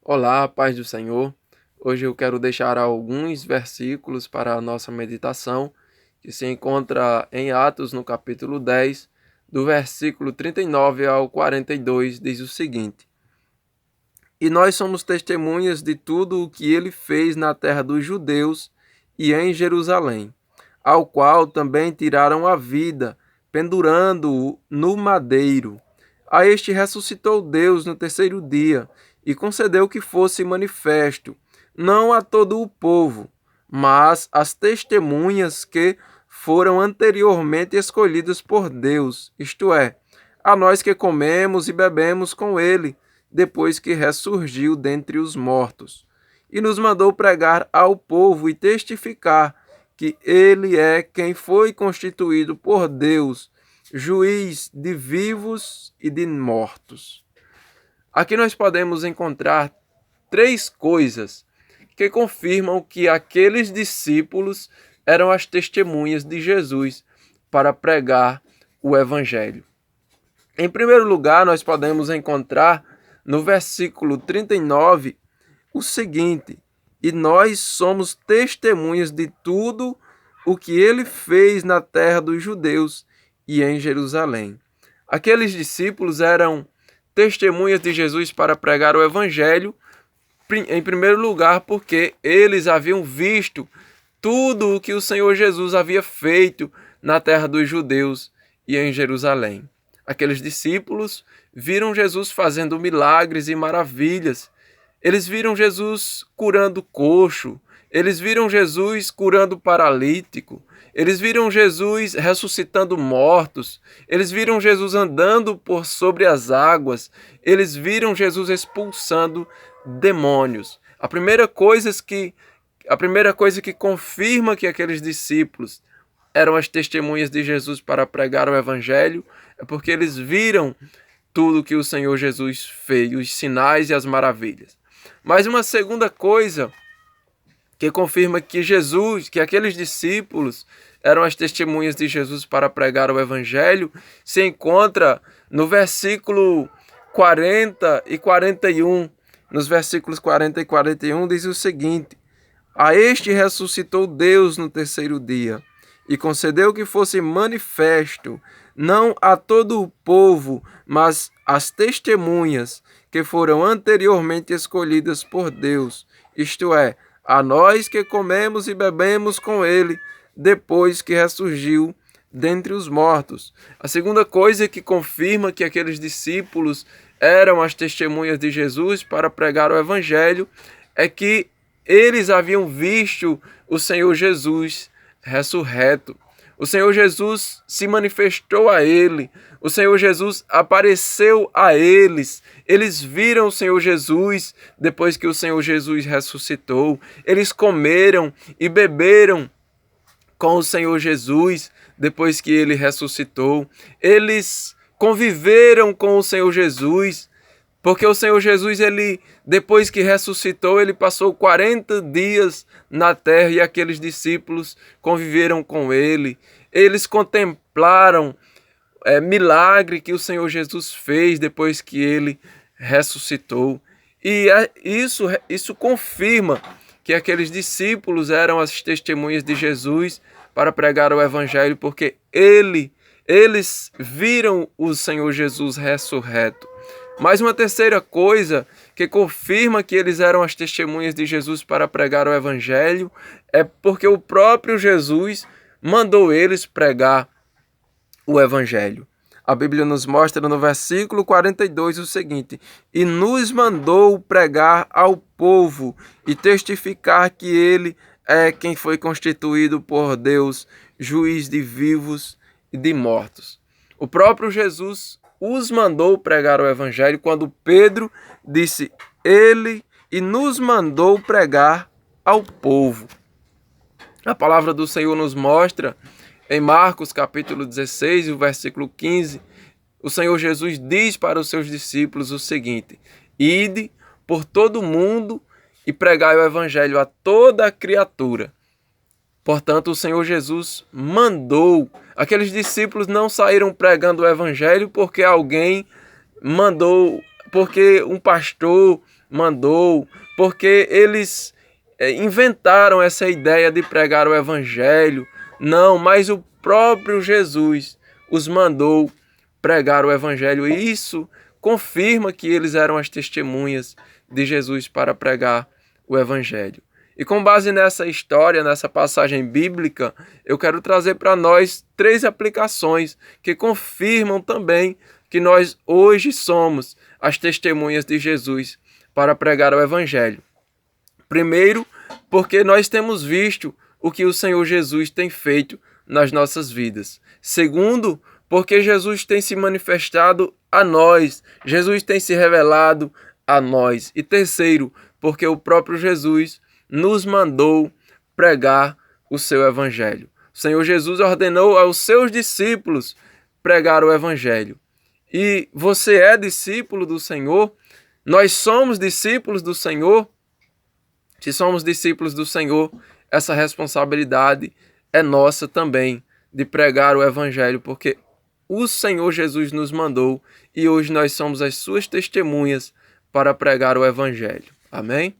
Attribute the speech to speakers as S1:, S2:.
S1: Olá, paz do Senhor. Hoje eu quero deixar alguns versículos para a nossa meditação, que se encontra em Atos, no capítulo 10, do versículo 39 ao 42, diz o seguinte: E nós somos testemunhas de tudo o que ele fez na terra dos judeus e em Jerusalém, ao qual também tiraram a vida, pendurando-o no madeiro. A este ressuscitou Deus no terceiro dia e concedeu que fosse manifesto, não a todo o povo, mas às testemunhas que foram anteriormente escolhidas por Deus, isto é, a nós que comemos e bebemos com ele, depois que ressurgiu dentre os mortos. E nos mandou pregar ao povo e testificar que ele é quem foi constituído por Deus, juiz de vivos e de mortos. Aqui nós podemos encontrar três coisas que confirmam que aqueles discípulos eram as testemunhas de Jesus para pregar o Evangelho. Em primeiro lugar, nós podemos encontrar no versículo 39 o seguinte: E nós somos testemunhas de tudo o que ele fez na terra dos judeus e em Jerusalém. Aqueles discípulos eram testemunhas de Jesus para pregar o Evangelho, em primeiro lugar, porque eles haviam visto tudo o que o Senhor Jesus havia feito na terra dos judeus e em Jerusalém. Aqueles discípulos viram Jesus fazendo milagres e maravilhas. Eles viram Jesus curando coxo, eles viram Jesus curando paralítico, eles viram Jesus ressuscitando mortos, eles viram Jesus andando por sobre as águas, eles viram Jesus expulsando demônios. A primeira coisa que confirma que aqueles discípulos eram as testemunhas de Jesus para pregar o Evangelho é porque eles viram tudo que o Senhor Jesus fez, os sinais e as maravilhas. Mas uma segunda coisa que confirma que aqueles discípulos eram as testemunhas de Jesus para pregar o Evangelho, se encontra no versículo 40 e 41. Nos versículos 40 e 41 diz o seguinte: A este ressuscitou Deus no terceiro dia e concedeu que fosse manifesto, não a todo o povo, mas às testemunhas que foram anteriormente escolhidas por Deus, isto é, a nós que comemos e bebemos com ele, depois que ressurgiu dentre os mortos. A segunda coisa que confirma que aqueles discípulos eram as testemunhas de Jesus para pregar o Evangelho é que eles haviam visto o Senhor Jesus ressurreto. O Senhor Jesus se manifestou a ele. O Senhor Jesus apareceu a eles. Eles viram o Senhor Jesus depois que o Senhor Jesus ressuscitou. Eles comeram e beberam com o Senhor Jesus depois que ele ressuscitou. Eles conviveram com o Senhor Jesus, porque o Senhor Jesus, depois que ressuscitou, ele passou 40 dias na terra e aqueles discípulos conviveram com ele. Eles contemplaram milagre que o Senhor Jesus fez depois que ele ressuscitou. E isso confirma que aqueles discípulos eram as testemunhas de Jesus para pregar o Evangelho, porque eles viram o Senhor Jesus ressurreto. Mas uma terceira coisa que confirma que eles eram as testemunhas de Jesus para pregar o Evangelho é porque o próprio Jesus mandou eles pregar o Evangelho. A Bíblia nos mostra no versículo 42 o seguinte: E nos mandou pregar ao povo e testificar que ele é quem foi constituído por Deus, juiz de vivos e de mortos. O próprio Jesus os mandou pregar o Evangelho quando Pedro disse ele e nos mandou pregar ao povo. A palavra do Senhor nos mostra em Marcos capítulo 16, o versículo 15, o Senhor Jesus diz para os seus discípulos o seguinte: Ide por todo o mundo e pregai o Evangelho a toda a criatura. Portanto, o Senhor Jesus mandou. Aqueles discípulos não saíram pregando o Evangelho porque alguém mandou, porque um pastor mandou, porque eles inventaram essa ideia de pregar o evangelho. Não, mas o próprio Jesus os mandou pregar o evangelho. E isso confirma que eles eram as testemunhas de Jesus para pregar o evangelho. E com base nessa história, nessa passagem bíblica, eu quero trazer para nós 3 aplicações que confirmam também que nós hoje somos as testemunhas de Jesus para pregar o evangelho. Primeiro, porque nós temos visto o que o Senhor Jesus tem feito nas nossas vidas. Segundo, porque Jesus tem se manifestado a nós, Jesus tem se revelado a nós. E terceiro, porque o próprio Jesus nos mandou pregar o seu evangelho. O Senhor Jesus ordenou aos seus discípulos pregar o evangelho. E você é discípulo do Senhor? Nós somos discípulos do Senhor? Se somos discípulos do Senhor, essa responsabilidade é nossa também de pregar o evangelho, porque o Senhor Jesus nos mandou e hoje nós somos as suas testemunhas para pregar o evangelho. Amém?